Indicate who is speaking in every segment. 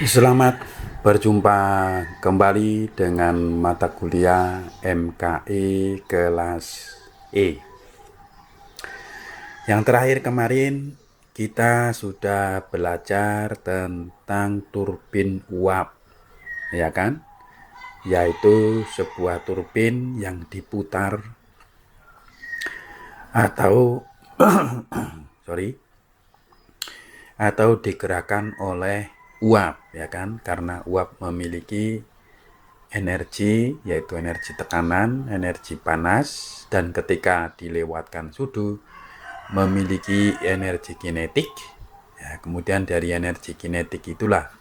Speaker 1: Selamat berjumpa kembali dengan mata kuliah MKE kelas E. Yang terakhir kemarin kita sudah belajar tentang turbin uap, ya kan? Yaitu sebuah turbin yang diputar atau digerakkan oleh uap, ya kan? Karena uap memiliki energi, yaitu energi tekanan, energi panas, dan ketika dilewatkan sudu memiliki energi kinetik. Ya, kemudian dari energi kinetik itulah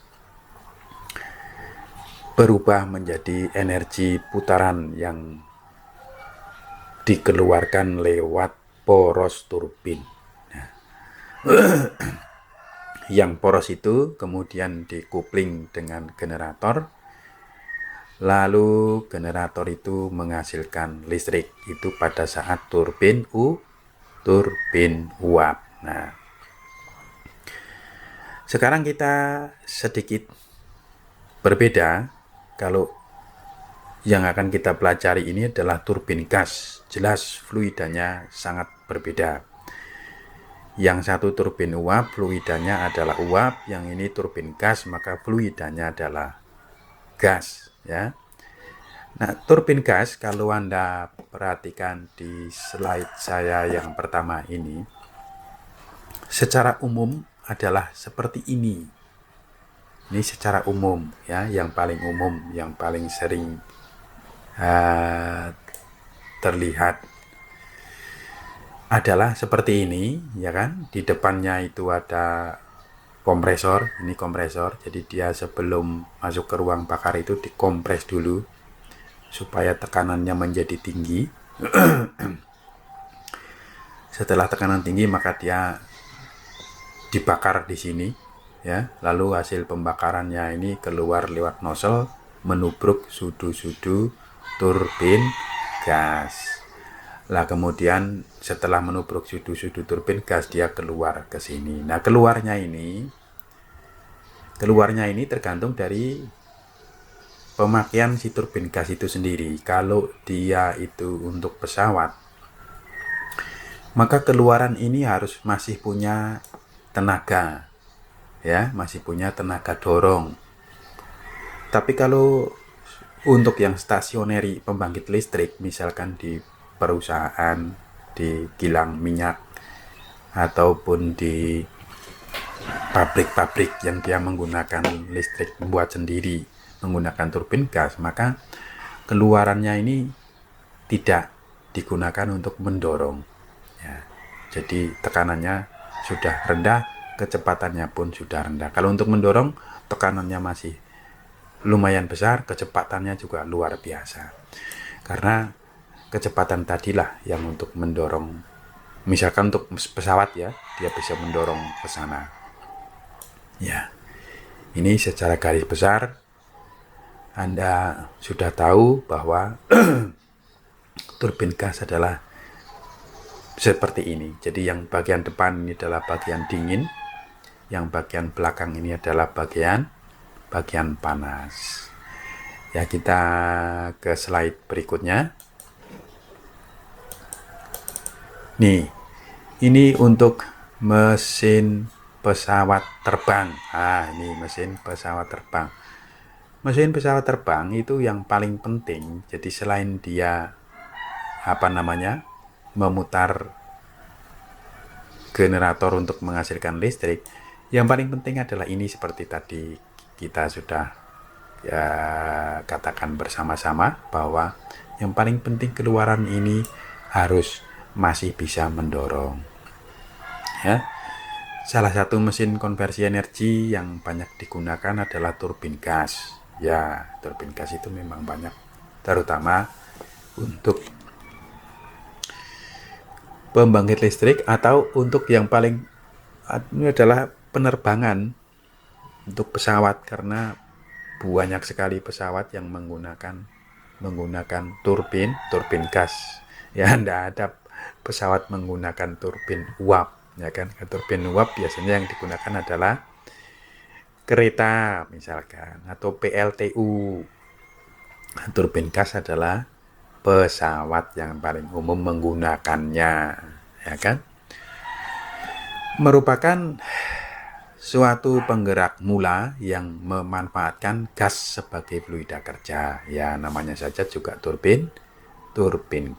Speaker 1: berubah menjadi energi putaran yang dikeluarkan lewat poros turbin. Nah, yang poros itu kemudian dikupling dengan generator, lalu generator itu menghasilkan listrik itu pada saat turbin uap. Nah, sekarang kita sedikit berbeda. Kalau yang akan kita pelajari ini adalah turbin gas, jelas fluidanya sangat berbeda. Yang satu turbin uap, fluidanya adalah uap. Yang ini turbin gas, maka fluidanya adalah gas, ya. Nah, turbin gas kalau Anda perhatikan di slide saya yang pertama ini, secara umum adalah seperti ini. Ini secara umum, ya, yang paling umum, yang paling sering terlihat adalah seperti ini, ya kan? Di depannya itu ada kompresor, ini kompresor. Jadi dia sebelum masuk ke ruang bakar itu dikompres dulu supaya tekanannya menjadi tinggi. Setelah tekanan tinggi maka dia dibakar di sini, ya. Lalu hasil pembakarannya ini keluar lewat nozzle menubruk sudu-sudu turbin gas. Lah kemudian setelah menubruk sudu-sudu turbin gas dia keluar ke sini. Nah, keluarnya ini tergantung dari pemakaian si turbin gas itu sendiri. Kalau dia itu untuk pesawat, maka keluaran ini harus masih punya tenaga, ya, masih punya tenaga dorong. Tapi kalau untuk yang stasioneri pembangkit listrik, misalkan di perusahaan, di kilang minyak, ataupun di pabrik-pabrik yang dia menggunakan listrik membuat sendiri menggunakan turbin gas, maka keluarannya ini tidak digunakan untuk mendorong, ya. Jadi tekanannya sudah rendah, kecepatannya pun sudah rendah. Kalau untuk mendorong, tekanannya masih lumayan besar, kecepatannya juga luar biasa. Karena kecepatan tadilah yang untuk mendorong, misalkan untuk pesawat, ya, dia bisa mendorong ke sana. Ya, ini secara garis besar Anda sudah tahu bahwa turbin gas adalah seperti ini. Jadi yang bagian depan ini adalah bagian dingin, yang bagian belakang ini adalah bagian panas. Ya, kita ke slide berikutnya. Nih, ini untuk mesin pesawat terbang. Ini mesin pesawat terbang. Mesin pesawat terbang itu yang paling penting. Jadi selain dia memutar generator untuk menghasilkan listrik, yang paling penting adalah ini, seperti tadi kita sudah katakan bersama-sama bahwa yang paling penting keluaran ini harus masih bisa mendorong, ya. Salah satu mesin konversi energi yang banyak digunakan adalah turbin gas. Ya, turbin gas itu memang banyak, terutama untuk pembangkit listrik atau untuk yang paling ini adalah penerbangan untuk pesawat, karena banyak sekali pesawat yang menggunakan turbin gas. Ya, tidak ada pesawat menggunakan turbin uap, ya kan. Turbin uap biasanya yang digunakan adalah kereta misalkan, atau PLTU. Turbin gas adalah pesawat yang paling umum menggunakannya, ya kan? Merupakan suatu penggerak mula yang memanfaatkan gas sebagai fluida kerja. Ya, namanya saja juga turbin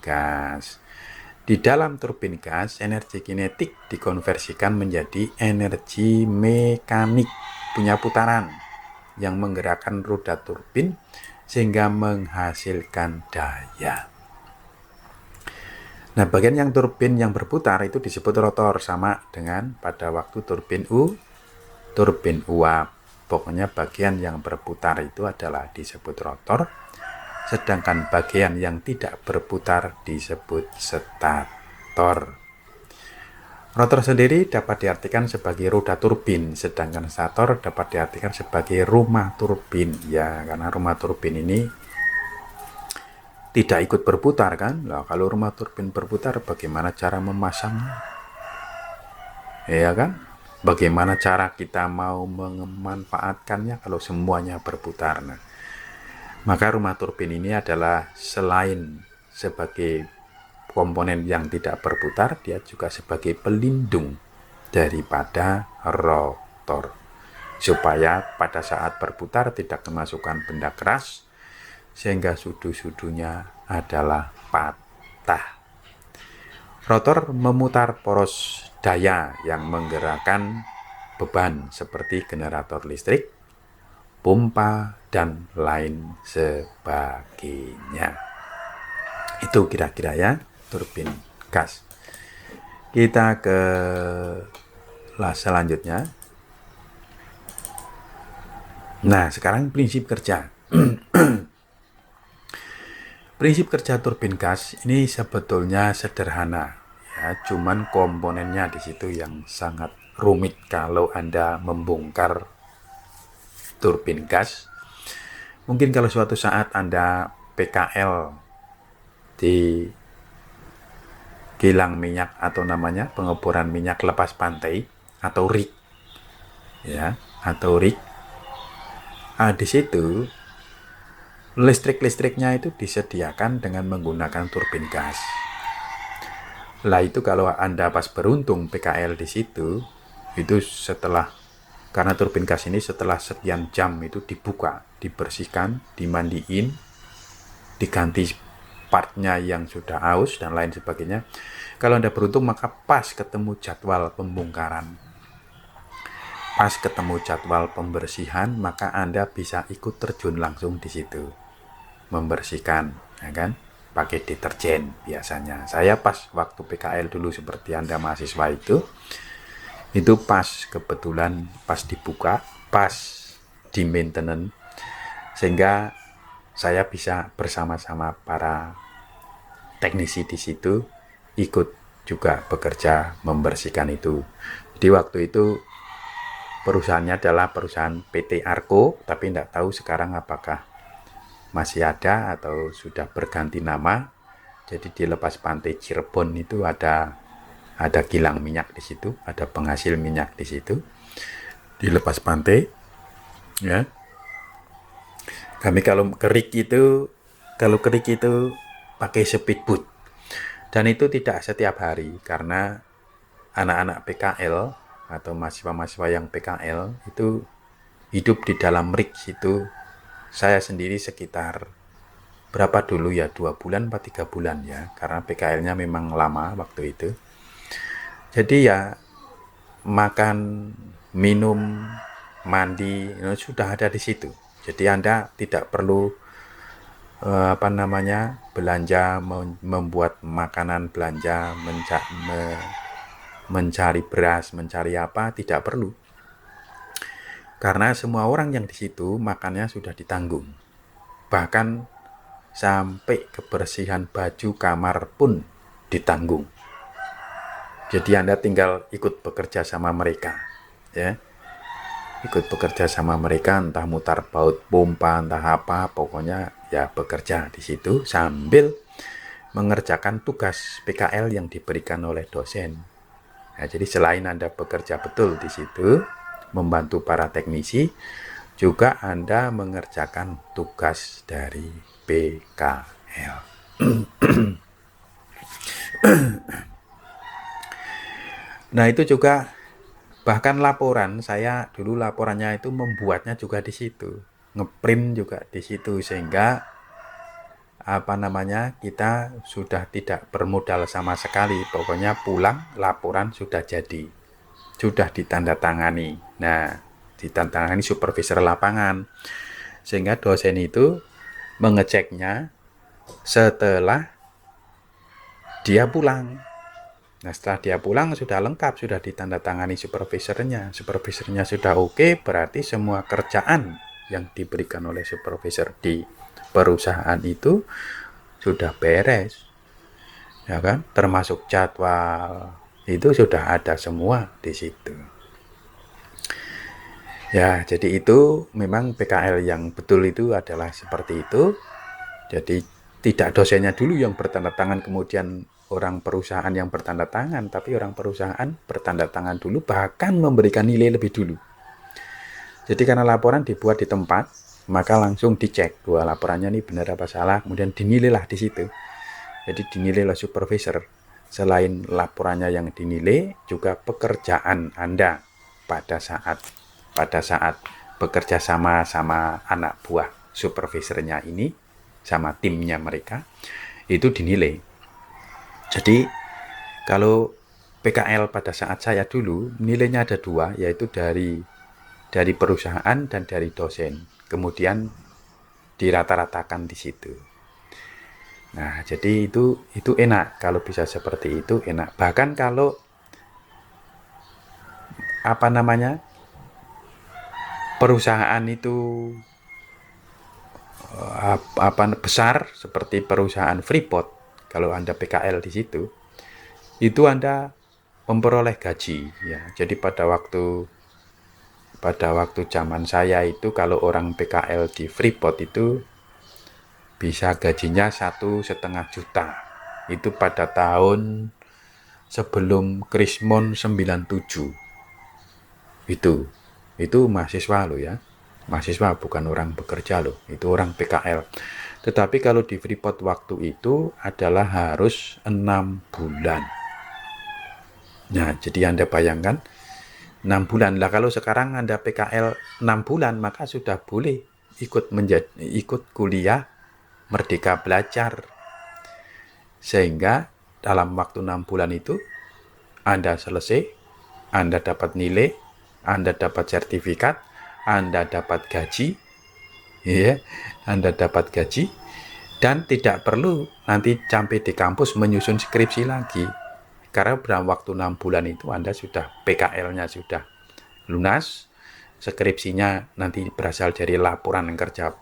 Speaker 1: gas. Di dalam turbin gas, energi kinetik dikonversikan menjadi energi mekanik punya putaran yang menggerakkan roda turbin sehingga menghasilkan daya. Nah, bagian yang turbin yang berputar itu disebut rotor, sama dengan pada waktu turbin uap. Pokoknya bagian yang berputar itu adalah disebut rotor, sedangkan bagian yang tidak berputar disebut stator. Rotor sendiri dapat diartikan sebagai roda turbin, sedangkan stator dapat diartikan sebagai rumah turbin. Ya, karena rumah turbin ini tidak ikut berputar kan. Nah, kalau rumah turbin berputar, bagaimana cara memasangnya? Ya kan? Bagaimana cara kita mau memanfaatkannya kalau semuanya berputar? Nah, maka rumah turbin ini adalah selain sebagai komponen yang tidak berputar, dia juga sebagai pelindung daripada rotor, supaya pada saat berputar tidak kemasukan benda keras sehingga sudu-sudunya adalah patah. Rotor memutar poros daya yang menggerakkan beban seperti generator listrik, pompa, dan lain sebagainya. Itu kira-kira ya turbin gas. Kita ke selanjutnya. Nah, sekarang prinsip kerja. Prinsip kerja turbin gas ini sebetulnya sederhana, ya, cuman komponennya di situ yang sangat rumit kalau Anda membongkar turbin gas. Mungkin kalau suatu saat Anda PKL di kilang minyak atau namanya pengeboran minyak lepas pantai atau rig, ya, atau rig. Di situ listriknya itu disediakan dengan menggunakan turbin gas. Lah itu kalau Anda pas beruntung PKL di situ, itu setelah, karena turbin gas ini setelah sekian jam itu dibuka, dibersihkan, dimandiin, diganti partnya yang sudah aus dan lain sebagainya. Kalau Anda beruntung maka pas ketemu jadwal pembongkaran, pas ketemu jadwal pembersihan, maka Anda bisa ikut terjun langsung di situ membersihkan, ya kan, pakai deterjen biasanya. Saya pas waktu PKL dulu seperti Anda mahasiswa itu pas kebetulan pas dibuka, pas di maintenance, sehingga saya bisa bersama-sama para teknisi di situ ikut juga bekerja membersihkan itu. Jadi waktu itu perusahaannya adalah perusahaan PT Arko, tapi tidak tahu sekarang apakah masih ada atau sudah berganti nama. Jadi di lepas pantai Cirebon itu ada kilang minyak di situ, ada penghasil minyak di situ di lepas pantai, ya. Kami kalau kerik itu pakai speedboat, dan itu tidak setiap hari karena anak-anak PKL atau mahasiswa-mahasiswa yang PKL itu hidup di dalam rig situ. Saya sendiri sekitar berapa dulu ya, 2 bulan atau 3 bulan ya, karena PKL-nya memang lama waktu itu. Jadi ya makan, minum, mandi sudah ada di situ. Jadi Anda tidak perlu belanja, membuat makanan, belanja, mencari beras, mencari apa, tidak perlu. Karena semua orang yang di situ makannya sudah ditanggung. Bahkan sampai kebersihan baju kamar pun ditanggung. Jadi Anda tinggal ikut bekerja sama mereka, ya. Ikut bekerja sama mereka, entah mutar baut pompa, entah apa, pokoknya ya bekerja di situ sambil mengerjakan tugas PKL yang diberikan oleh dosen. Nah, jadi selain Anda bekerja betul di situ, membantu para teknisi, juga Anda mengerjakan tugas dari PKL. Nah, itu juga bahkan laporan, saya dulu laporannya itu membuatnya juga di situ, ngeprint juga di situ, sehingga kita sudah tidak bermodal sama sekali. Pokoknya pulang laporan sudah jadi, sudah ditandatangani. Nah, ditandatangani supervisor lapangan, sehingga dosen itu mengeceknya setelah dia pulang. Nah, setelah dia pulang sudah lengkap, sudah ditandatangani supervisornya. Supervisornya sudah oke, berarti semua kerjaan yang diberikan oleh supervisor di perusahaan itu sudah beres, ya kan? Termasuk jadwal itu sudah ada semua di situ. Ya, jadi itu memang PKL yang betul itu adalah seperti itu. Jadi tidak dosennya dulu yang bertanda tangan, kemudian orang perusahaan yang bertanda tangan, tapi orang perusahaan bertanda tangan dulu, bahkan memberikan nilai lebih dulu. Jadi karena laporan dibuat di tempat, maka langsung dicek bahwa laporannya ini benar apa salah, kemudian dinilailah di situ. Jadi dinilai oleh supervisor. Selain laporannya yang dinilai, juga pekerjaan Anda pada saat bekerja sama anak buah supervisornya ini, sama timnya mereka, itu dinilai. Jadi kalau PKL pada saat saya dulu, nilainya ada dua, yaitu dari perusahaan dan dari dosen. Kemudian dirata-ratakan di situ. Nah, jadi itu enak kalau bisa seperti itu, enak. Bahkan kalau perusahaan itu besar seperti perusahaan Freeport, kalau Anda PKL di situ, itu Anda memperoleh gaji, ya. Jadi pada waktu zaman saya itu, kalau orang PKL di Freeport itu bisa gajinya 1,5 juta. Itu pada tahun sebelum Krismon 97. Itu mahasiswa loh ya. Mahasiswa, bukan orang bekerja loh. Itu orang PKL. Tetapi kalau di Freeport waktu itu adalah harus 6 bulan. Nah, jadi Anda bayangkan 6 bulan. Lah kalau sekarang Anda PKL 6 bulan, maka sudah boleh ikut kuliah Merdeka Belajar. Sehingga dalam waktu 6 bulan itu Anda selesai, Anda dapat nilai, Anda dapat sertifikat, Anda dapat gaji, ya, Anda dapat gaji, dan tidak perlu nanti sampai di kampus menyusun skripsi lagi. Karena dalam waktu 6 bulan itu Anda sudah PKL-nya sudah lunas, skripsinya nanti berasal dari laporan kerja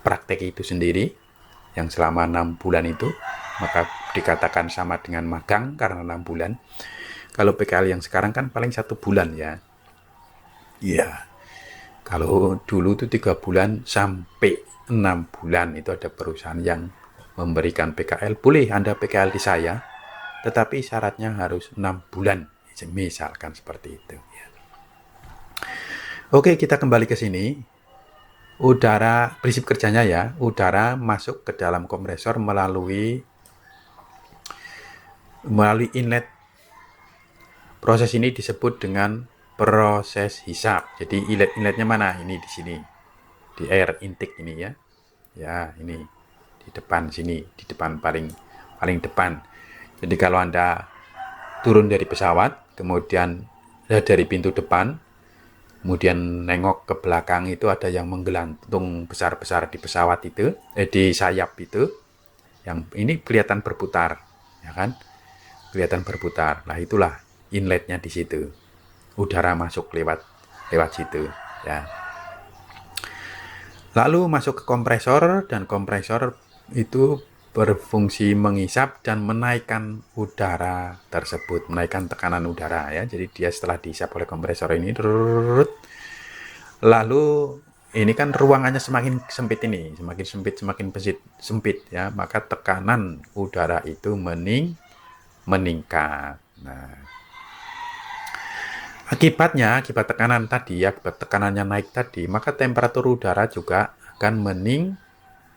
Speaker 1: praktek itu sendiri yang selama 6 bulan itu, maka dikatakan sama dengan magang karena 6 bulan. Kalau PKL yang sekarang kan paling 1 bulan ya. Iya. Kalau dulu itu 3 bulan sampai 6 bulan itu ada perusahaan yang memberikan PKL. Boleh Anda PKL di saya, tetapi syaratnya harus 6 bulan. Misalkan seperti itu. Ya. Oke, kita kembali ke sini. Udara, prinsip kerjanya ya, udara masuk ke dalam kompresor melalui inlet. Proses ini disebut dengan proses hisap. Jadi inletnya mana? Ini di sini, di air intake ini ya. Ya, ini di depan sini, di depan paling depan. Jadi kalau Anda turun dari pesawat, kemudian dari pintu depan, kemudian nengok ke belakang, itu ada yang menggelantung besar-besar di pesawat itu, di sayap itu, yang ini kelihatan berputar, ya kan? Kelihatan berputar. Nah, itulah inletnya di situ. Udara masuk lewat situ, ya. Lalu masuk ke kompresor, dan kompresor itu berfungsi mengisap dan menaikkan udara tersebut, menaikkan tekanan udara ya. Jadi dia setelah diisap oleh kompresor ini, lalu ini kan ruangannya semakin sempit ini, semakin sempit ya, maka tekanan udara itu meningkat. Nah, Akibat tekanan tadi, akibat tekanannya naik tadi, maka temperatur udara juga akan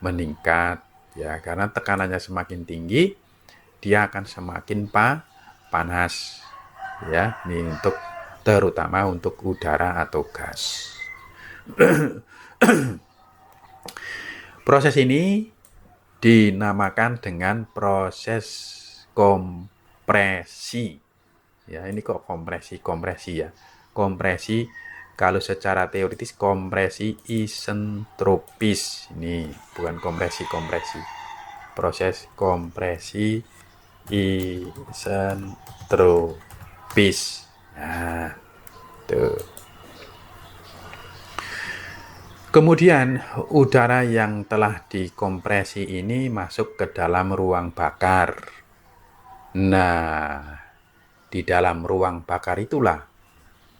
Speaker 1: meningkat ya, karena tekanannya semakin tinggi, dia akan semakin panas ya. Ini terutama untuk udara atau gas. Proses ini dinamakan dengan proses kompresi. Ya, ini kok kompresi ya. Kompresi kalau secara teoritis kompresi isentropis. Ini bukan kompresi. Proses kompresi isentropis. Nah, tuh. Kemudian udara yang telah dikompresi ini masuk ke dalam ruang bakar. Nah, di dalam ruang bakar itulah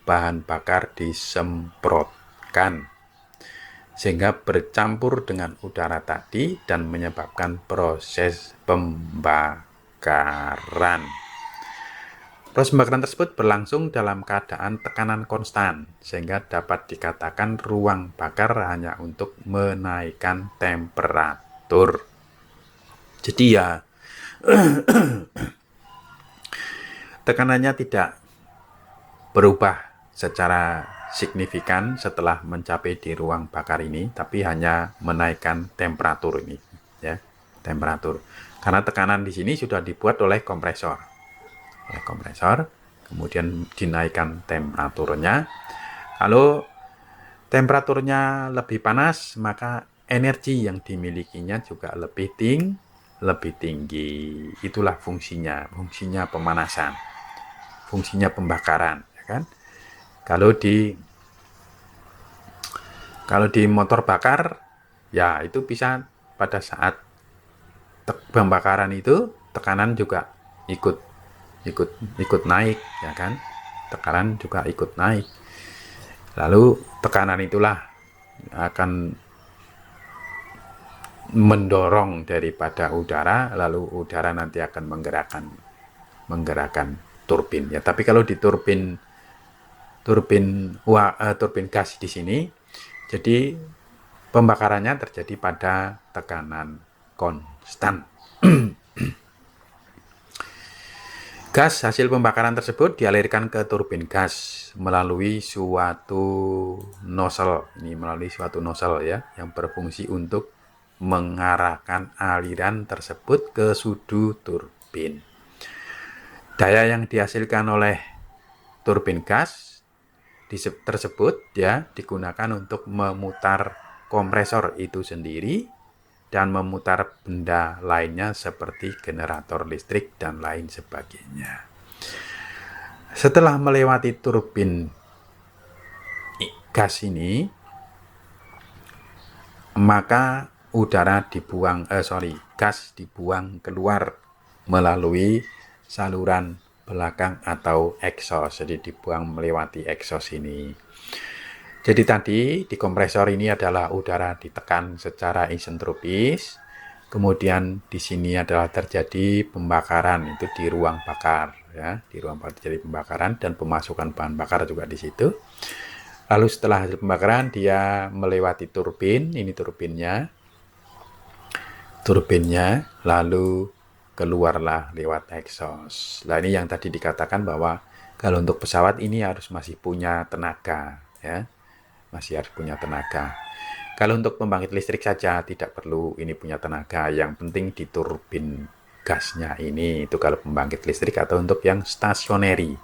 Speaker 1: bahan bakar disemprotkan sehingga bercampur dengan udara tadi dan menyebabkan proses pembakaran. Proses pembakaran tersebut berlangsung dalam keadaan tekanan konstan sehingga dapat dikatakan ruang bakar hanya untuk menaikkan temperatur. Jadi ya tekanannya tidak berubah secara signifikan setelah mencapai di ruang bakar ini, tapi hanya menaikkan temperatur ini, ya, temperatur. Karena tekanan di sini sudah dibuat oleh kompresor, kemudian dinaikkan temperaturnya. Kalau temperaturnya lebih panas, maka energi yang dimilikinya juga lebih tinggi. Itulah fungsinya pemanasan. Fungsinya pembakaran, ya kan? Kalau di motor bakar, ya itu bisa pada saat pembakaran itu tekanan juga ikut naik, ya kan? Tekanan juga ikut naik. Lalu tekanan itulah akan mendorong daripada udara, lalu udara nanti akan menggerakkan turbin ya. Tapi kalau di turbin gas di sini, jadi pembakarannya terjadi pada tekanan konstan. Gas hasil pembakaran tersebut dialirkan ke turbin gas melalui suatu nozzle. Ini melalui suatu nozzle ya, yang berfungsi untuk mengarahkan aliran tersebut ke sudu turbin. Daya yang dihasilkan oleh turbin gas tersebut ya digunakan untuk memutar kompresor itu sendiri dan memutar benda lainnya seperti generator listrik dan lain sebagainya. Setelah melewati turbin gas ini, maka gas dibuang keluar melalui saluran belakang atau exhaust. Jadi dibuang melewati exhaust ini. Jadi tadi di kompresor ini adalah udara ditekan secara isentropis. Kemudian di sini adalah terjadi pembakaran, itu di ruang bakar ya. Di ruang bakar terjadi pembakaran dan pemasukan bahan bakar juga di situ. Lalu setelah hasil pembakaran dia melewati turbin, ini turbinnya, lalu keluarlah lewat exhaust. Nah ini yang tadi dikatakan bahwa kalau untuk pesawat ini masih punya tenaga ya, masih harus punya tenaga. Kalau untuk pembangkit listrik saja tidak perlu ini punya tenaga, yang penting di turbin gasnya ini, itu kalau pembangkit listrik. Atau untuk yang stationary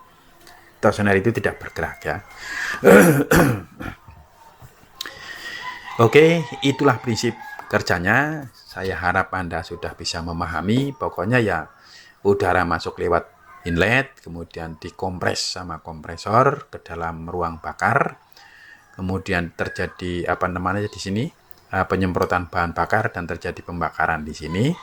Speaker 1: itu tidak bergerak ya. Oke, itulah prinsip kerjanya. Saya harap Anda sudah bisa memahami. Pokoknya ya udara masuk lewat inlet, kemudian dikompres sama kompresor ke dalam ruang bakar. Kemudian terjadi di sini penyemprotan bahan bakar dan terjadi pembakaran di sini.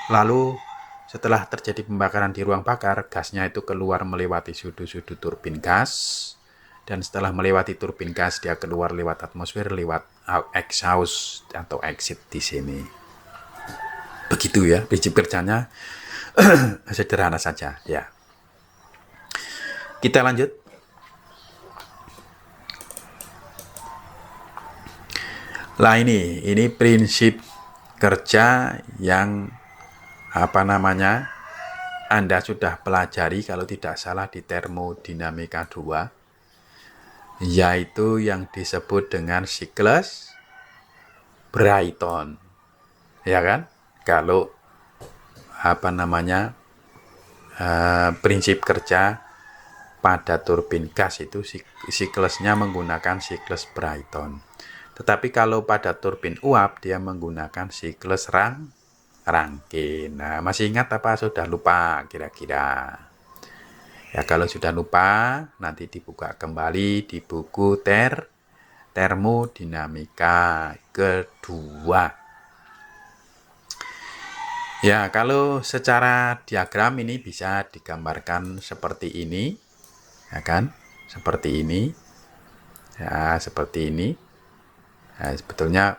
Speaker 1: Lalu setelah terjadi pembakaran di ruang bakar, gasnya itu keluar melewati sudu-sudu turbin gas. Dan setelah melewati turbin gas, dia keluar lewat atmosfer, lewat exhaust atau exit di sini. Begitu ya, prinsip kerjanya sederhana saja ya. Kita lanjut. Lah ini prinsip kerja yang Anda sudah pelajari kalau tidak salah di termodinamika 2, yaitu yang disebut dengan siklus Brayton. Ya kan? Kalau prinsip kerja pada turbin gas itu siklusnya menggunakan siklus Brayton. Tetapi kalau pada turbin uap dia menggunakan siklus Rankine. Nah, masih ingat apa sudah lupa kira-kira? Ya, kalau sudah lupa nanti dibuka kembali di buku termodinamika kedua. Ya, kalau secara diagram ini bisa digambarkan seperti ini, ya kan? Seperti ini. Ya, seperti ini. Nah, sebetulnya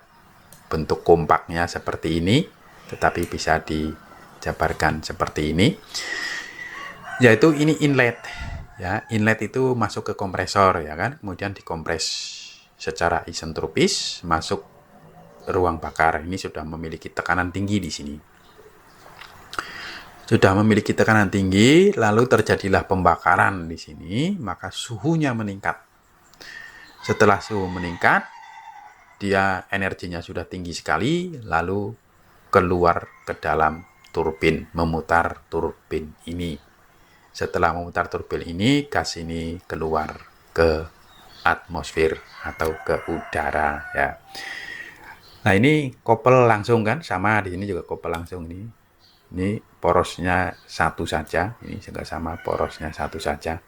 Speaker 1: bentuk kompaknya seperti ini, tetapi bisa dijabarkan seperti ini. Yaitu ini inlet. Ya, inlet itu masuk ke kompresor, ya kan? Kemudian dikompres secara isentropis masuk ruang bakar. Ini sudah memiliki tekanan tinggi di sini. Sudah memiliki tekanan tinggi, lalu terjadilah pembakaran di sini, maka suhunya meningkat. Setelah suhu meningkat, dia energinya sudah tinggi sekali, lalu keluar ke dalam turbin, memutar turbin ini. Setelah memutar turbin ini, gas ini keluar ke atmosfer atau ke udara, ya. Nah, ini kopel langsung kan, sama di sini juga kopel langsung ini. Ini porosnya satu saja, ini juga sama porosnya satu saja.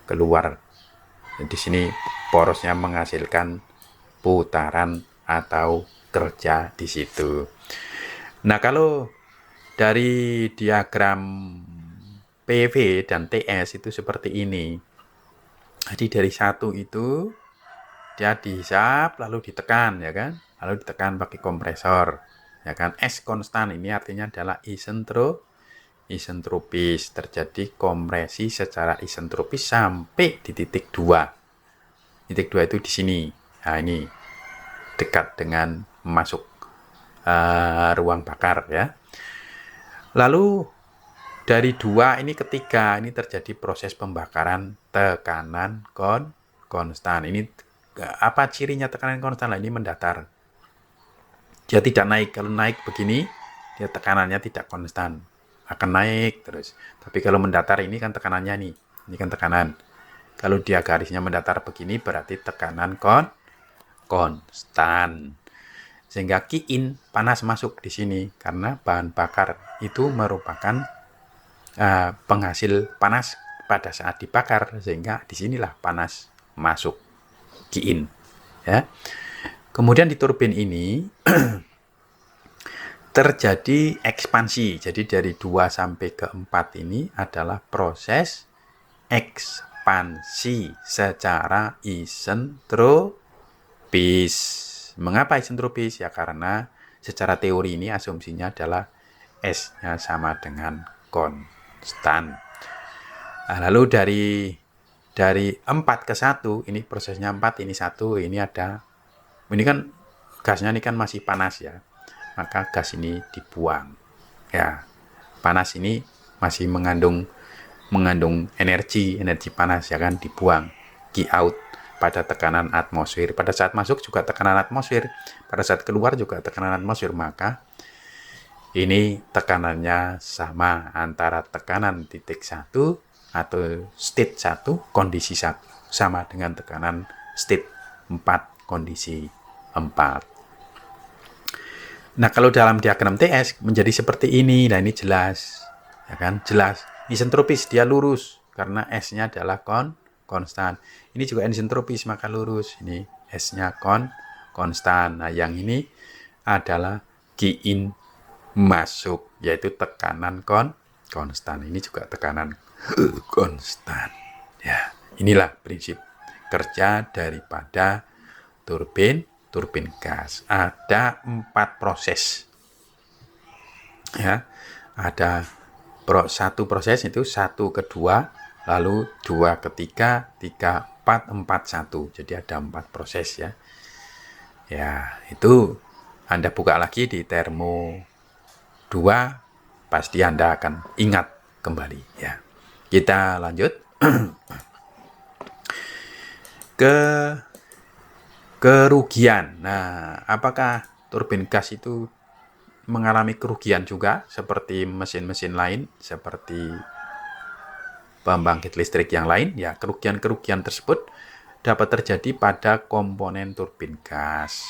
Speaker 1: Keluar. Di sini porosnya menghasilkan putaran atau kerja di situ. Nah, kalau dari diagram PV dan TS itu seperti ini. Jadi dari satu itu dia dihisap lalu ditekan, ya kan? Lalu ditekan pakai kompresor, ya kan? S konstan ini artinya adalah isentropis, terjadi kompresi secara isentropis sampai di titik 2. Titik 2 itu di sini. Nah, ini dekat dengan masuk ruang bakar, ya. Lalu dari 2 ini ketiga, ini terjadi proses pembakaran tekanan konstan. Ini apa cirinya tekanan konstan? Ini mendatar. Dia tidak naik. Kalau naik begini, dia tekanannya tidak konstan. Akan naik terus. Tapi kalau mendatar ini kan tekanannya nih. Ini kan tekanan. Kalau dia garisnya mendatar begini berarti tekanan konstan. Sehingga Qin panas masuk di sini karena bahan bakar itu merupakan penghasil panas pada saat dibakar, sehingga disinilah panas masuk Qin, ya. Kemudian di turbin ini terjadi ekspansi. Jadi dari 2 sampai ke 4 ini adalah proses ekspansi secara isentropis. Mengapa isentropis? Ya karena secara teori ini asumsinya adalah S-nya sama dengan konstan. Nah, lalu dari 4 ke 1, ini prosesnya 4, ini 1, ini kan gasnya ini kan masih panas, ya. Maka gas ini dibuang. Ya, panas ini masih mengandung energi panas, ya kan, dibuang. Q out pada tekanan atmosfer. Pada saat masuk juga tekanan atmosfer, pada saat keluar juga tekanan atmosfer, maka ini tekanannya sama antara tekanan titik 1 atau state 1 kondisi 1 sama dengan tekanan state 4 kondisi 4. Nah, kalau dalam diagram TS menjadi seperti ini. Nah, ini jelas, ya kan? Jelas. Isentropis, dia lurus karena S-nya adalah konstan. Ini juga isentropis, maka lurus. Ini S-nya konstan. Nah, yang ini adalah Qin masuk, yaitu tekanan konstan. Ini juga tekanan konstan. Ya, inilah prinsip kerja daripada turbin gas. Ada 4 proses. Ya, ada satu proses itu 1 ke 2, lalu 2 ke 3, 3 4 4 1. Jadi ada 4 proses, ya. Ya, itu Anda buka lagi di termo 2, pasti Anda akan ingat kembali ya. Kita lanjut ke kerugian. Nah, apakah turbin gas itu mengalami kerugian juga seperti mesin-mesin lain, seperti pembangkit listrik yang lain? Ya, kerugian-kerugian tersebut dapat terjadi pada komponen turbin gas.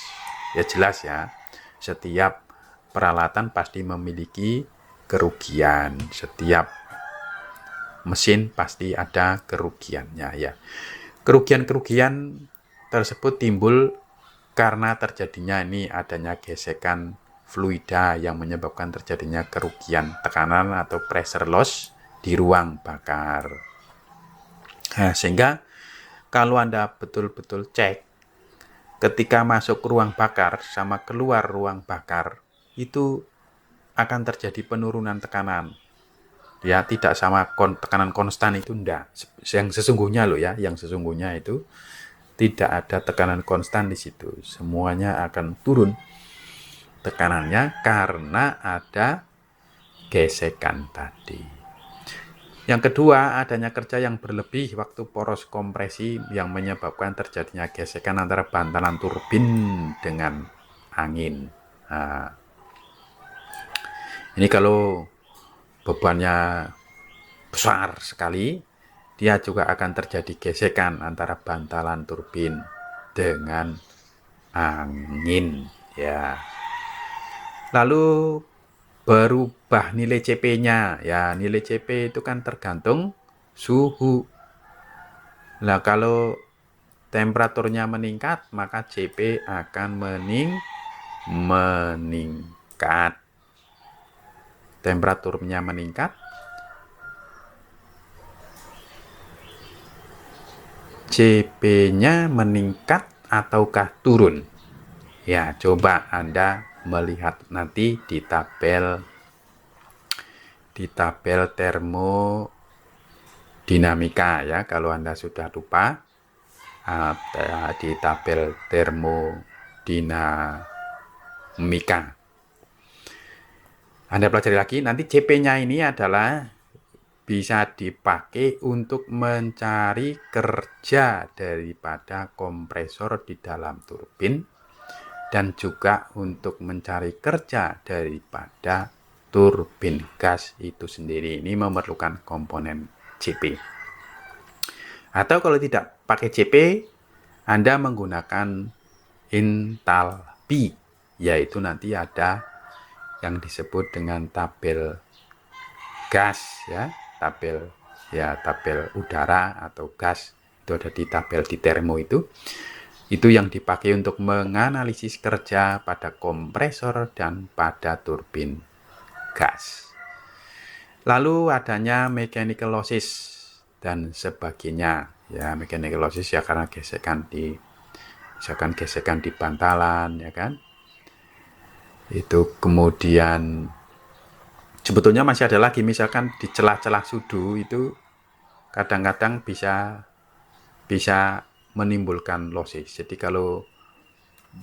Speaker 1: Ya jelas ya, setiap peralatan pasti memiliki kerugian. Setiap mesin pasti ada kerugiannya ya. Kerugian-kerugian tersebut timbul karena terjadinya adanya gesekan fluida yang menyebabkan terjadinya kerugian tekanan atau pressure loss di ruang bakar. Nah, sehingga kalau Anda betul-betul cek ketika masuk ruang bakar sama keluar ruang bakar, itu akan terjadi penurunan tekanan. Ya, tidak sama tekanan konstan itu enggak. Yang sesungguhnya loh ya, yang sesungguhnya itu tidak ada tekanan konstan di situ. Semuanya akan turun tekanannya karena ada gesekan tadi. Yang kedua, adanya kerja yang berlebih waktu poros kompresi yang menyebabkan terjadinya gesekan antara bantalan turbin dengan angin. Nah, ini kalau bebannya besar sekali, dia juga akan terjadi gesekan antara bantalan turbin dengan angin ya. Lalu berubah nilai CP-nya ya, nilai CP itu kan tergantung suhu. Nah, kalau temperaturnya meningkat, maka CP akan meningkat. Temperaturnya meningkat, CP-nya meningkat ataukah turun? Ya, coba Anda melihat nanti di tabel termodinamika ya. Kalau Anda sudah lupa, di tabel termodinamika Anda pelajari lagi. Nanti CP-nya ini adalah bisa dipakai untuk mencari kerja daripada kompresor di dalam turbin dan juga untuk mencari kerja daripada turbin gas itu sendiri. Ini memerlukan komponen CP. Atau kalau tidak pakai CP, Anda menggunakan entalpi, yaitu nanti ada yang disebut dengan tabel gas ya, tabel udara atau gas itu ada di tabel di termo itu yang dipakai untuk menganalisis kerja pada kompresor dan pada turbin gas. Lalu adanya mechanical losses dan sebagainya ya. Mechanical losses ya karena gesekan di bantalan ya kan. Itu kemudian sebetulnya masih ada lagi, misalkan di celah-celah sudu itu kadang-kadang bisa menimbulkan losses. Jadi kalau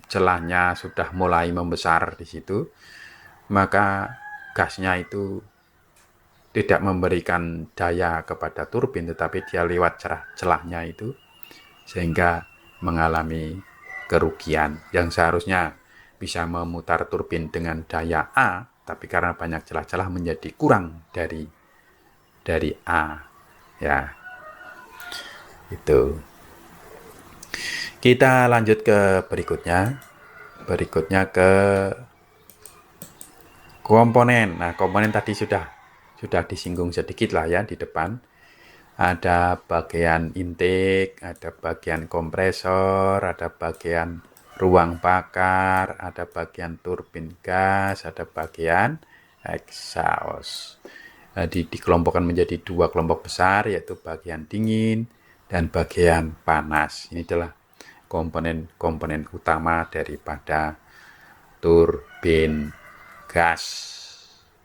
Speaker 1: celahnya sudah mulai membesar di situ, maka gasnya itu tidak memberikan daya kepada turbin, tetapi dia lewat celahnya itu sehingga mengalami kerugian yang seharusnya bisa memutar turbin dengan daya A, tapi karena banyak celah-celah menjadi kurang dari A ya. Itu. Kita lanjut ke berikutnya ke komponen. Nah, komponen tadi sudah disinggung sedikit lah ya di depan. Ada bagian intake, ada bagian kompresor, ada bagian ruang bakar, ada bagian turbin gas, ada bagian exhaust. Dikelompokkan menjadi dua kelompok besar, yaitu bagian dingin dan bagian panas. Ini adalah komponen utama daripada turbin gas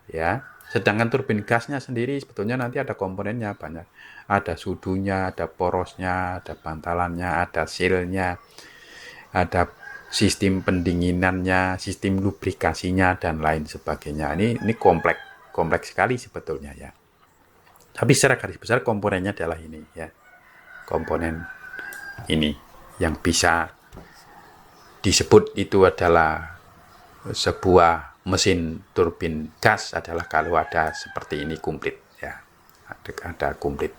Speaker 1: ya. Sedangkan turbin gasnya sendiri sebetulnya nanti ada komponennya banyak. Ada sudunya, ada porosnya, ada bantalannya, ada sealnya, ada sistem pendinginannya, sistem lubrikasinya dan lain sebagainya. Ini kompleks sekali sebetulnya ya. Tapi secara garis besar komponennya adalah ini ya. Komponen ini yang bisa disebut itu adalah sebuah mesin turbin gas adalah kalau ada seperti ini komplit ya. Ada komplit.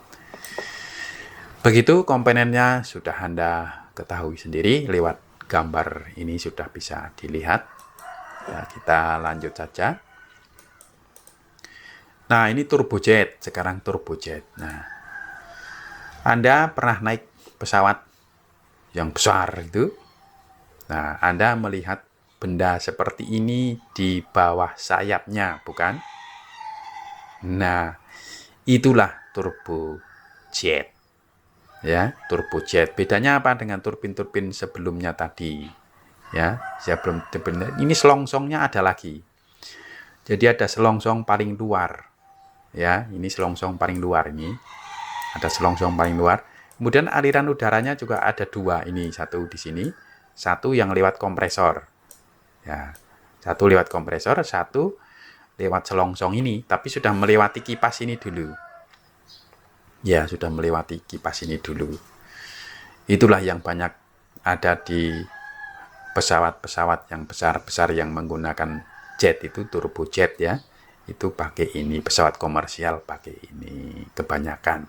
Speaker 1: Begitu komponennya sudah Anda ketahui sendiri lewat gambar ini sudah bisa dilihat. Ya, kita lanjut saja. Nah, ini turbojet. Sekarang turbojet. Nah, Anda pernah naik pesawat yang besar itu? Nah, Anda melihat benda seperti ini di bawah sayapnya, bukan? Nah, itulah turbojet. Ya, turbojet. Bedanya apa dengan turbin-turbin sebelumnya tadi? Ya, sebelum turbin ini selongsongnya ada lagi. Jadi ada selongsong paling luar. Ya, ini selongsong paling luar ini. Ada selongsong paling luar. Kemudian aliran udaranya juga ada dua. Ini satu di sini, satu yang lewat kompresor. Ya, satu lewat kompresor, satu lewat selongsong ini, tapi sudah melewati kipas ini dulu. Ya, sudah melewati kipas ini dulu. Itulah yang banyak ada di pesawat-pesawat yang besar-besar yang menggunakan jet itu, turbojet ya. Itu pakai ini, pesawat komersial pakai ini kebanyakan.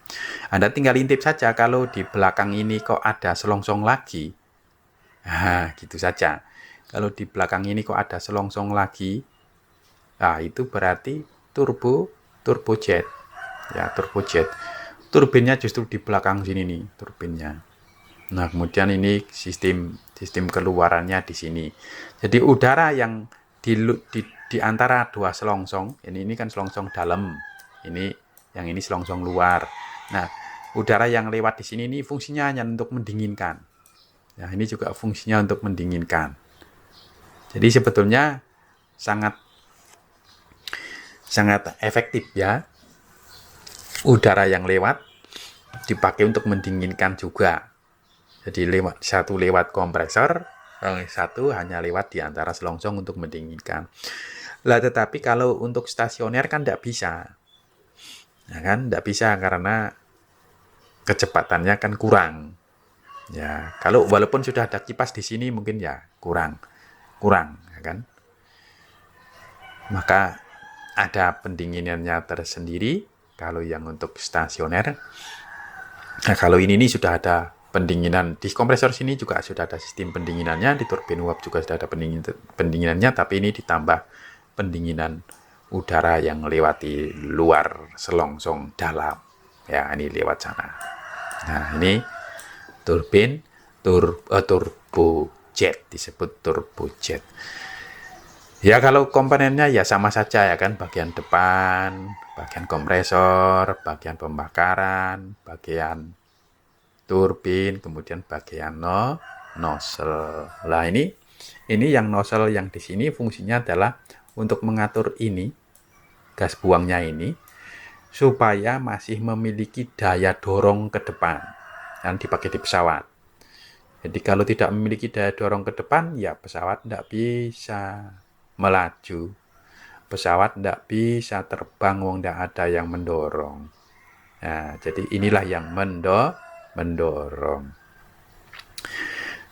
Speaker 1: Anda tinggal intip saja kalau di belakang ini kok ada selongsong lagi. Nah, gitu saja. Kalau di belakang ini kok ada selongsong lagi, nah itu berarti turbojet. Ya, turbojet. Turbinnya justru di belakang sini nih, turbinnya. Nah, kemudian ini sistem keluarannya di sini. Jadi udara yang di antara dua selongsong, ini kan selongsong dalam, yang ini selongsong luar. Nah, udara yang lewat di sini ini fungsinya hanya untuk mendinginkan. Ya, ini juga fungsinya untuk mendinginkan. Jadi sebetulnya sangat efektif ya. Udara yang lewat dipakai untuk mendinginkan juga. Jadi satu lewat kompresor, satu hanya lewat di antara selongsong untuk mendinginkan. Lah tetapi kalau untuk stasioner kan tidak bisa. Ya kan, tidak bisa karena kecepatannya kan kurang. Ya, kalau walaupun sudah ada kipas di sini mungkin ya kurang, ya kan. Maka ada pendinginannya tersendiri kalau yang untuk stasioner. Nah, kalau ini sudah ada pendinginan di kompresor sini juga sudah ada sistem pendinginannya, di turbin uap juga sudah ada pendinginannya, tapi ini ditambah pendinginan udara yang lewati luar selongsong dalam. Ya, ini lewat sana. Nah, ini turbin turbojet, disebut turbojet. Ya kalau komponennya ya sama saja ya kan, bagian depan, bagian kompresor, bagian pembakaran, bagian turbin, kemudian bagian nozzle. Nah ini yang nozzle yang di sini fungsinya adalah untuk mengatur ini gas buangnya ini supaya masih memiliki daya dorong ke depan yang dipakai di pesawat. Jadi kalau tidak memiliki daya dorong ke depan, ya pesawat tidak bisa melaju. Pesawat tidak bisa terbang, wong tidak ada yang mendorong. Nah, jadi inilah yang mendorong.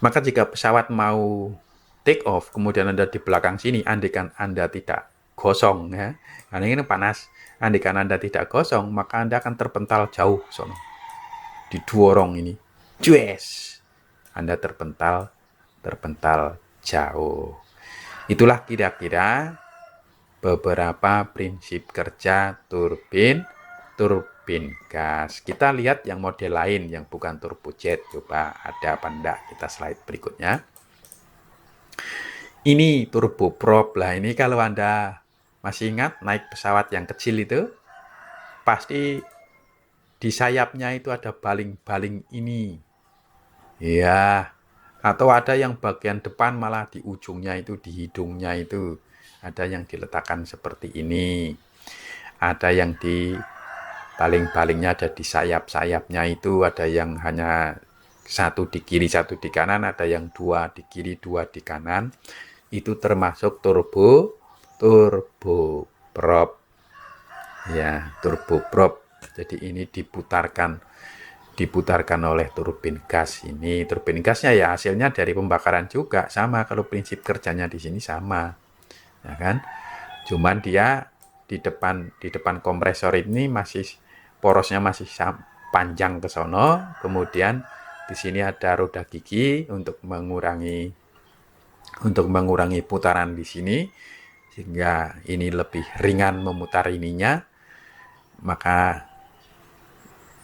Speaker 1: Maka jika pesawat mau take off, kemudian Anda di belakang sini, andaikan Anda tidak gosong, ya, karena ini panas, andaikan Anda tidak gosong, maka Anda akan terpental jauh, sono. Didorong ini, cues, Anda terpental jauh. Itulah kira-kira beberapa prinsip kerja turbin gas. Kita lihat yang model lain yang bukan turbojet. Coba ada apa enggak, kita slide berikutnya. Ini turboprop. Lah ini kalau Anda masih ingat naik pesawat yang kecil itu, pasti di sayapnya itu ada baling-baling ini. Ya, atau ada yang bagian depan malah di ujungnya itu, di hidungnya itu ada yang diletakkan seperti ini, ada yang di baling-balingnya ada di sayap-sayapnya itu, ada yang hanya satu di kiri, satu di kanan, ada yang dua di kiri, dua di kanan. Itu termasuk turboprop. Ya, turboprop. Jadi ini diputarkan oleh turbin gas ini. Turbin gasnya ya hasilnya dari pembakaran juga, sama, kalau prinsip kerjanya di sini sama. Ya kan? Cuman dia di depan kompresor ini masih porosnya masih panjang ke sono, kemudian di sini ada roda gigi untuk mengurangi putaran di sini, sehingga ini lebih ringan memutar ininya. Maka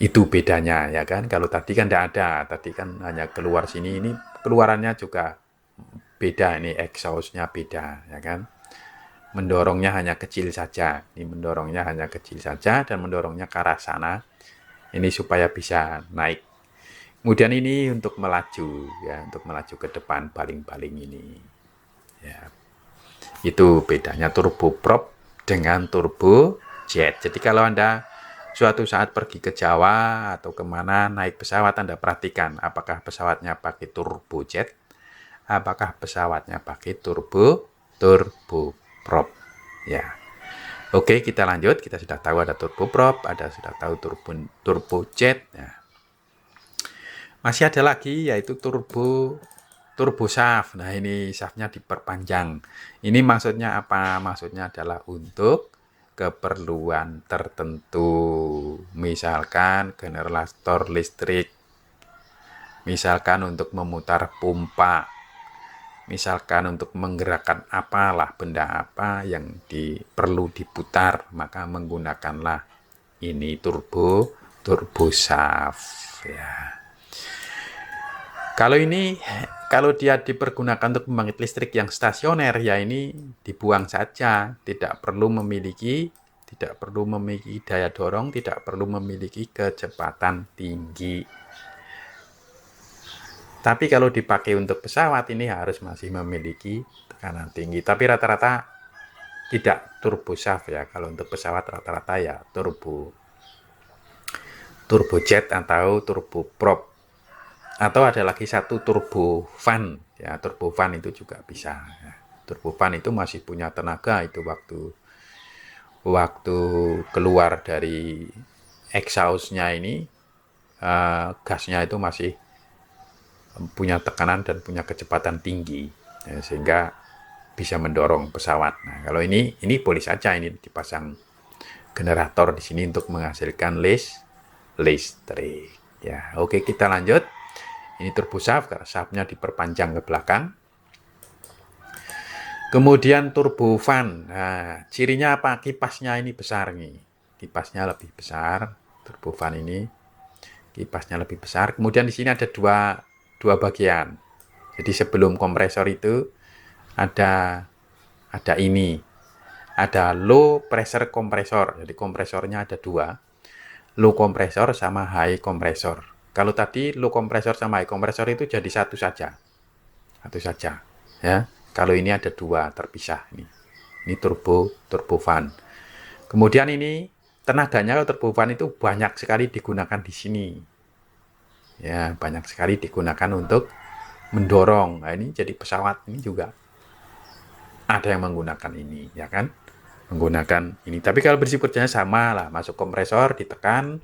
Speaker 1: itu bedanya, ya kan. Kalau tadi kan tidak ada, tadi kan hanya keluar sini, ini keluarannya juga beda, ini exhaustnya beda, ya kan. Mendorongnya hanya kecil saja, ini mendorongnya hanya kecil saja, dan mendorongnya ke arah sana, ini supaya bisa naik. Kemudian ini untuk melaju, ya, untuk melaju ke depan baling-baling ini, ya. Itu bedanya turboprop dengan turbojet. Jadi kalau Anda suatu saat pergi ke Jawa atau kemana naik pesawat, Anda perhatikan apakah pesawatnya pakai turbojet, apakah pesawatnya pakai turboprop, ya. Oke, kita lanjut. Kita sudah tahu ada turboprop, sudah tahu turbojet, ya. Masih ada lagi yaitu turbo shaft. Nah, ini shaftnya diperpanjang. Ini maksudnya apa? Maksudnya adalah untuk keperluan tertentu, misalkan generator listrik, misalkan untuk memutar pompa, misalkan untuk menggerakkan apalah, benda apa yang perlu diputar, maka menggunakanlah ini turbo shaft, ya. Kalau dia dipergunakan untuk pembangkit listrik yang stasioner, ya ini dibuang saja, tidak perlu memiliki daya dorong, tidak perlu memiliki kecepatan tinggi. Tapi kalau dipakai untuk pesawat, ini harus masih memiliki tekanan tinggi. Tapi rata-rata tidak turbo shaft, ya. Kalau untuk pesawat rata-rata ya turbojet atau turboprop. Atau ada lagi satu turbofan, ya. Turbofan itu juga bisa, ya. Turbofan itu masih punya tenaga, itu waktu keluar dari exhaustnya ini, gasnya itu masih punya tekanan dan punya kecepatan tinggi, ya, sehingga bisa mendorong pesawat. Nah, kalau ini boleh saja ini dipasang generator di sini untuk menghasilkan listrik, ya. Oke, kita lanjut. Ini turbo shaft, shaftnya diperpanjang ke belakang. Kemudian turbofan. Nah, cirinya apa? Kipasnya ini besar nih. Kipasnya lebih besar. Turbofan ini kipasnya lebih besar. Kemudian di sini ada dua bagian. Jadi sebelum kompresor itu ada ini. Ada low pressure kompresor. Jadi kompresornya ada dua. Low kompresor sama high kompresor. Kalau tadi low kompresor sama high kompresor itu jadi satu saja, ya. Kalau ini ada dua terpisah, ini turbofan. Kemudian ini tenaganya, kalau turbofan itu banyak sekali digunakan di sini, ya, banyak sekali digunakan untuk mendorong. Nah, ini jadi pesawat ini juga ada yang menggunakan ini, ya kan, menggunakan ini. Tapi kalau prinsip kerjanya sama lah, masuk kompresor, ditekan,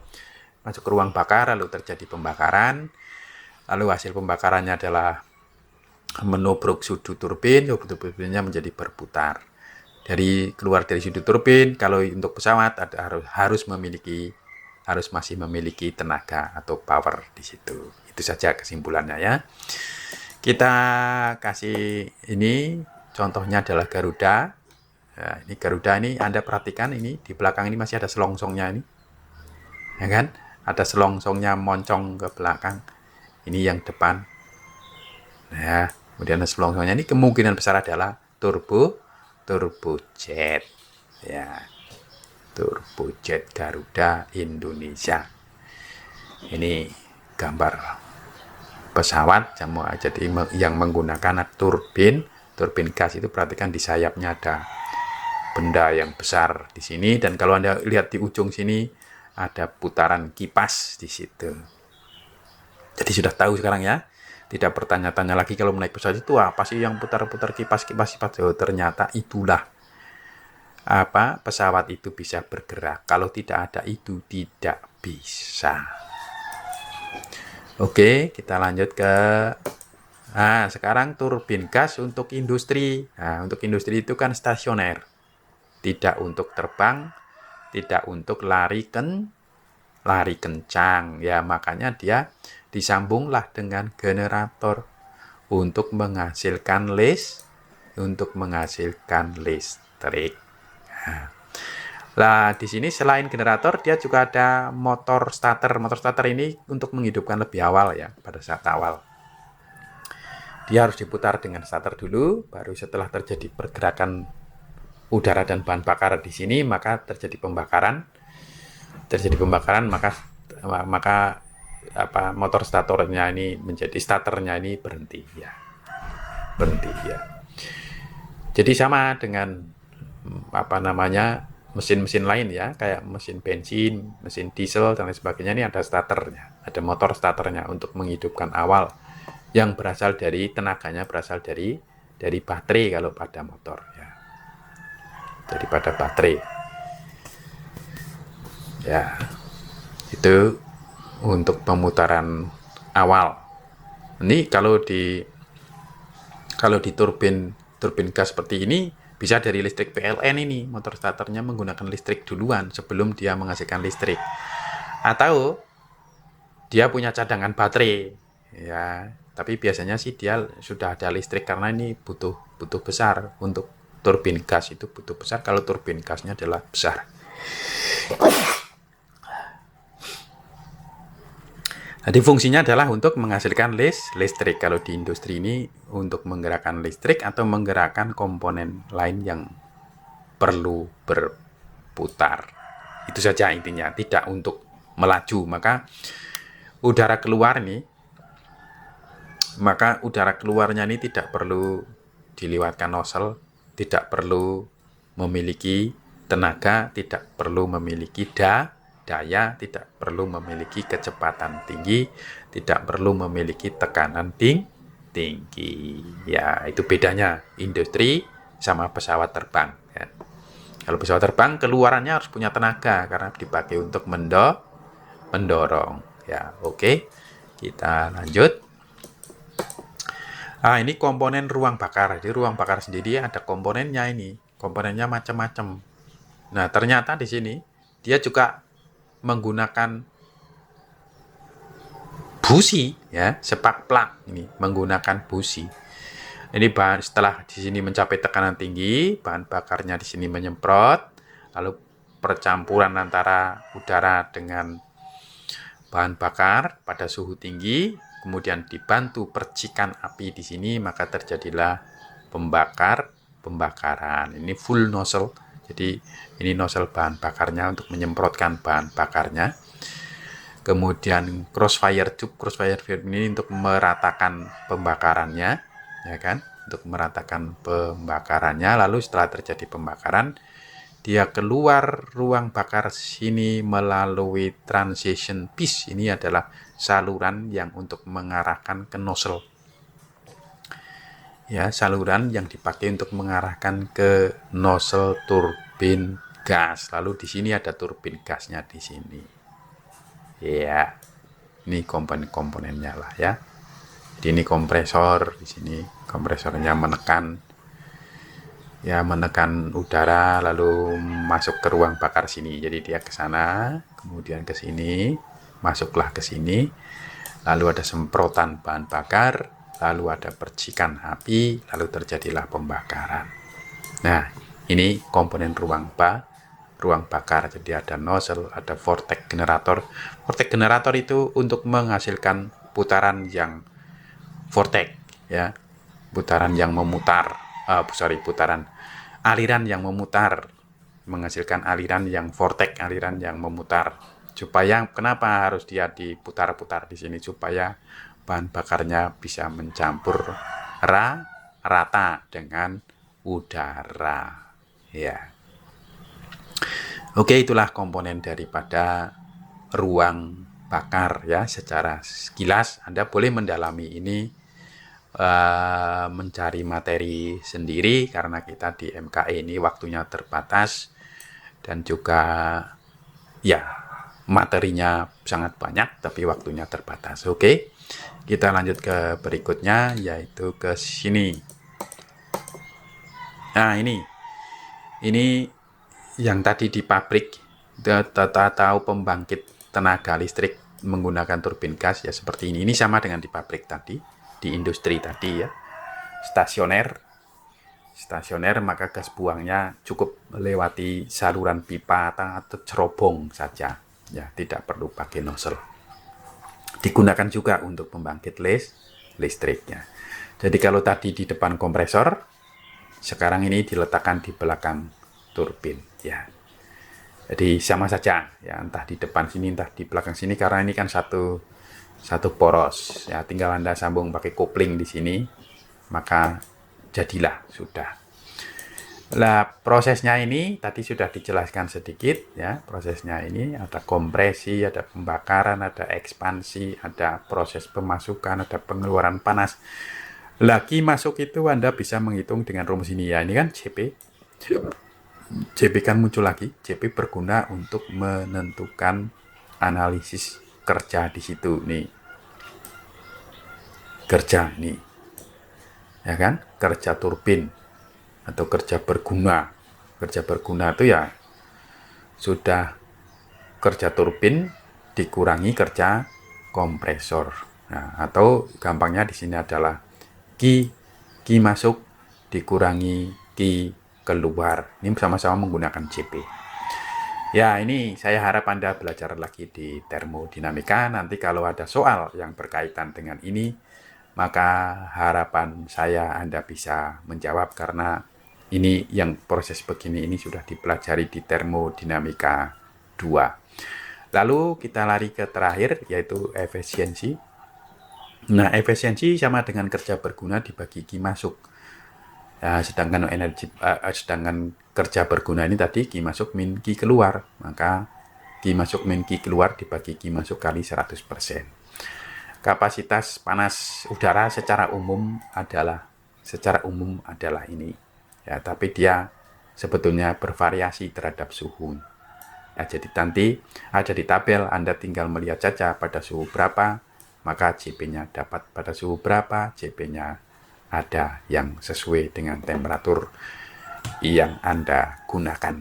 Speaker 1: masuk ke ruang bakar, lalu terjadi pembakaran, lalu hasil pembakarannya adalah menubruk sudut turbin, turbinnya menjadi berputar. Keluar dari sudut turbin, kalau untuk pesawat harus masih memiliki tenaga atau power di situ. Itu saja kesimpulannya, ya. Kita kasih ini contohnya adalah Garuda. Nah, ini Garuda ini Anda perhatikan, ini di belakang ini masih ada selongsongnya ini, ya kan? Ada selongsongnya moncong ke belakang. Ini yang depan. Nah, kemudian selongsongnya ini kemungkinan besar adalah turbojet, ya. Turbojet Garuda Indonesia. Ini gambar pesawat, jadi yang menggunakan turbin gas itu. Perhatikan di sayapnya ada benda yang besar di sini, dan kalau Anda lihat di ujung sini ada putaran kipas di situ. Jadi sudah tahu sekarang ya. Tidak bertanya-tanya lagi kalau naik pesawat itu apa sih yang putar-putar kipas-kipas. Oh, ternyata itulah apa pesawat itu bisa bergerak. Kalau tidak ada itu tidak bisa. Oke, kita lanjut ke sekarang turbin gas untuk industri. Nah, untuk industri itu kan stasioner. Tidak untuk terbang, tidak untuk lari kencang. Ya, makanya dia disambunglah dengan generator untuk menghasilkan listrik. Nah, di sini selain generator dia juga ada motor starter. Motor starter ini untuk menghidupkan lebih awal ya, pada saat awal. Dia harus diputar dengan starter dulu, baru setelah terjadi pergerakan udara dan bahan bakar di sini, maka terjadi pembakaran. Maka motor starternya ini berhenti ya. Jadi sama dengan mesin-mesin lain ya, kayak mesin bensin, mesin diesel dan lain sebagainya, ini ada starternya, ada motor starternya untuk menghidupkan awal, yang tenaganya berasal dari baterai kalau pada motor ya, daripada baterai ya. Itu untuk pemutaran awal. Ini kalau di turbin gas seperti ini bisa dari listrik PLN. Ini motor starternya menggunakan listrik duluan sebelum dia menghasilkan listrik, atau dia punya cadangan baterai ya, tapi biasanya sih dia sudah ada listrik karena ini butuh besar. Untuk turbin gas itu butuh besar kalau turbin gasnya adalah besar. Jadi fungsinya adalah untuk menghasilkan listrik. Kalau di industri ini untuk menggerakkan listrik atau menggerakkan komponen lain yang perlu berputar. Itu saja intinya, tidak untuk melaju. Maka udara keluarnya ini tidak perlu dilewatkan nozzle, tidak perlu memiliki tenaga, tidak perlu memiliki daya, tidak perlu memiliki kecepatan tinggi, tidak perlu memiliki tekanan tinggi. Ya, itu bedanya industri sama pesawat terbang ya. Kalau pesawat terbang keluarannya harus punya tenaga karena dipakai untuk mendorong ya. Oke, kita lanjut. Ini komponen ruang bakar. Jadi ruang bakar sendiri ada komponennya ini. Komponennya macam-macam. Nah, ternyata di sini dia juga menggunakan busi ya, spark plug ini menggunakan busi. Ini setelah di sini mencapai tekanan tinggi, bahan bakarnya di sini menyemprot, lalu percampuran antara udara dengan bahan bakar pada suhu tinggi, kemudian dibantu percikan api di sini, maka terjadilah pembakaran. Ini full nozzle. Jadi ini nozzle bahan bakarnya untuk menyemprotkan bahan bakarnya. Kemudian crossfire tube ini untuk meratakan pembakarannya, ya kan? Untuk meratakan pembakarannya. Lalu setelah terjadi pembakaran, dia keluar ruang bakar sini melalui transition piece. Ini adalah saluran yang untuk mengarahkan ke nozzle. Ya, saluran yang dipakai untuk mengarahkan ke nozzle turbin gas. Lalu di sini ada turbin gasnya di sini. Ya, ini komponen-komponennya lah ya. Jadi ini kompresor di sini. Kompresornya menekan udara lalu masuk ke ruang bakar sini. Jadi dia ke sana, kemudian ke sini, masuklah ke sini. Lalu ada semprotan bahan bakar, lalu ada percikan api, lalu terjadilah pembakaran. Nah, ini komponen ruang bakar. Jadi ada nozzle, ada vortex generator. Vortex generator itu untuk menghasilkan putaran yang vortex ya, putaran yang memutar. Aliran yang memutar, menghasilkan aliran yang vortex, aliran yang memutar. Kenapa harus dia diputar-putar di sini? Supaya bahan bakarnya bisa mencampur rata dengan udara ya. Oke, itulah komponen daripada ruang bakar ya secara sekilas. Anda boleh mendalami ini, mencari materi sendiri karena kita di MKE ini waktunya terbatas dan juga ya materinya sangat banyak tapi waktunya terbatas. Oke, kita lanjut ke berikutnya, yaitu ke sini. Nah, ini yang tadi di pabrik, tahu pembangkit tenaga listrik menggunakan turbin gas ya seperti ini. Ini sama dengan di pabrik tadi, di industri tadi ya. Stasioner, maka gas buangnya cukup melewati saluran pipa atau cerobong saja. Ya, tidak perlu pakai nozzle. Digunakan juga untuk pembangkit listriknya. Jadi kalau tadi di depan kompresor, sekarang ini diletakkan di belakang turbin ya. Jadi sama saja ya, entah di depan sini entah di belakang sini, karena ini kan satu poros ya. Tinggal Anda sambung pakai kopling di sini, maka jadilah sudah. Nah, prosesnya ini tadi sudah dijelaskan sedikit ya. Prosesnya ini ada kompresi, ada pembakaran, ada ekspansi, ada proses pemasukan, ada pengeluaran panas. Lagi masuk itu Anda bisa menghitung dengan rumus ini ya. Ini kan CP. CP kan muncul lagi. CP berguna untuk menentukan analisis kerja di situ nih. Kerja nih. Ya kan? Kerja turbin atau kerja berguna. Kerja berguna itu ya sudah kerja turbin dikurangi kerja kompresor. Nah, atau gampangnya di sini adalah Q masuk dikurangi Q keluar. Ini sama-sama menggunakan CP. Ya, ini saya harap Anda belajar lagi di termodinamika. Nanti kalau ada soal yang berkaitan dengan ini, maka harapan saya Anda bisa menjawab, karena ini yang proses begini ini sudah dipelajari di termodinamika 2. Lalu kita lari ke terakhir, yaitu efisiensi. Nah, efisiensi sama dengan kerja berguna dibagi Q masuk. Nah, sedangkan kerja berguna ini tadi Q masuk min Q keluar, maka Q masuk min Q keluar dibagi Q masuk kali 100%. Kapasitas panas udara secara umum adalah ini ya, tapi dia sebetulnya bervariasi terhadap suhu. Ya, jadi nanti ada di tabel, Anda tinggal melihat saja pada suhu berapa, maka CP-nya dapat pada suhu berapa, CP-nya ada yang sesuai dengan temperatur yang Anda gunakan.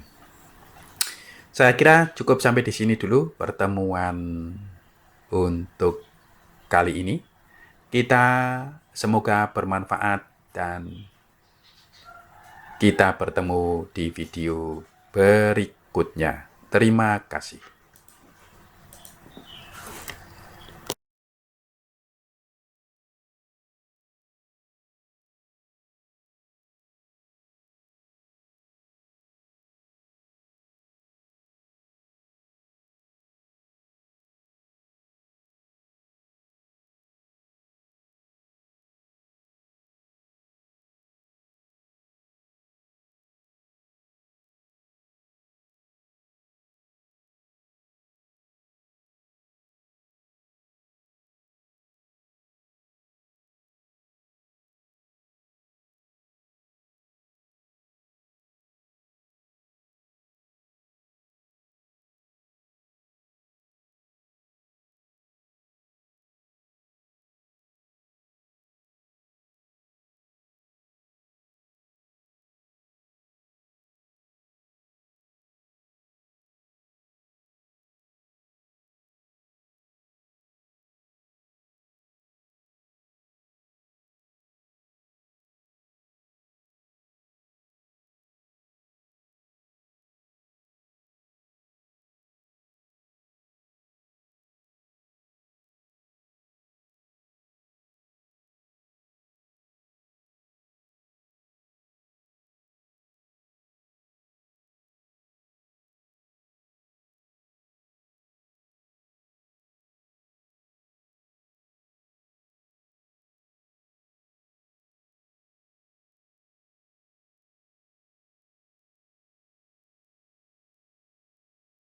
Speaker 1: Saya kira cukup sampai di sini dulu pertemuan untuk kali ini. Kita semoga bermanfaat dan kita bertemu di video berikutnya. Terima kasih.